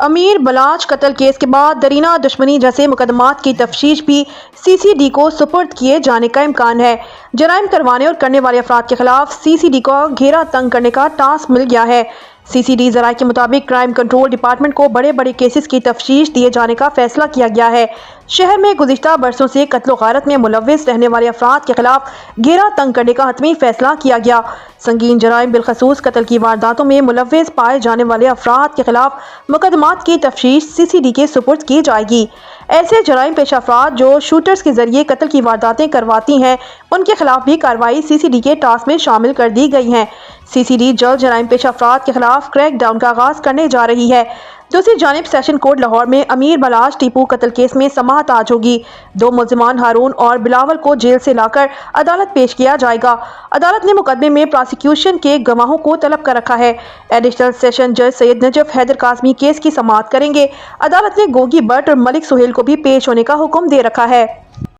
امیر بلاچ قتل کیس کے بعد درینہ دشمنی جیسے مقدمات کی تفتیش بھی سی سی ڈی کو سپرد کیے جانے کا امکان ہے۔ جرائم کروانے اور کرنے والے افراد کے خلاف سی سی ڈی کا گھیرا تنگ کرنے کا ٹاسک مل گیا ہے۔ سی سی ڈی ذرائع کے مطابق کرائم کنٹرول ڈپارٹمنٹ کو بڑے بڑے کیسز کی تفتیش دیے جانے کا فیصلہ کیا گیا ہے۔ شہر میں گزشتہ برسوں سے قتل و غارت میں ملوث رہنے والے افراد کے خلاف گھیرا تنگ کرنے کا حتمی فیصلہ کیا گیا۔ سنگین جرائم بالخصوص قتل کی وارداتوں میں ملوث پائے جانے والے افراد کے خلاف مقدمات کی تفتیش سی سی ڈی کے سپرد کی جائے گی۔ ایسے جرائم پیشہ افراد جو شوٹرز کے ذریعے قتل کی وارداتیں کرواتی ہیں، ان کے خلاف بھی کارروائی سی سی ڈی کے ٹاسک میں شامل کر دی گئی ہے۔ سی سی ڈی جلد جرائم پیشہ افراد کے خلاف کریک ڈاؤن کا آغاز کرنے جا رہی ہے۔ دوسری جانب سیشن کورٹ لاہور میں امیر بلاچ ٹیپو قتل کیس میں سماعت آج ہوگی۔ 2 ملزمان ہارون اور بلاول کو جیل سے لا کر عدالت پیش کیا جائے گا۔ عدالت نے مقدمے میں پراسیکیوشن کے گواہوں کو طلب کر رکھا ہے۔ ایڈیشنل سیشن جج سید نجف حیدر قاسمی کیس کی سماعت کریں گے۔ عدالت نے گوگی بٹ اور ملک سہیل کو بھی پیش ہونے کا حکم دے رکھا ہے۔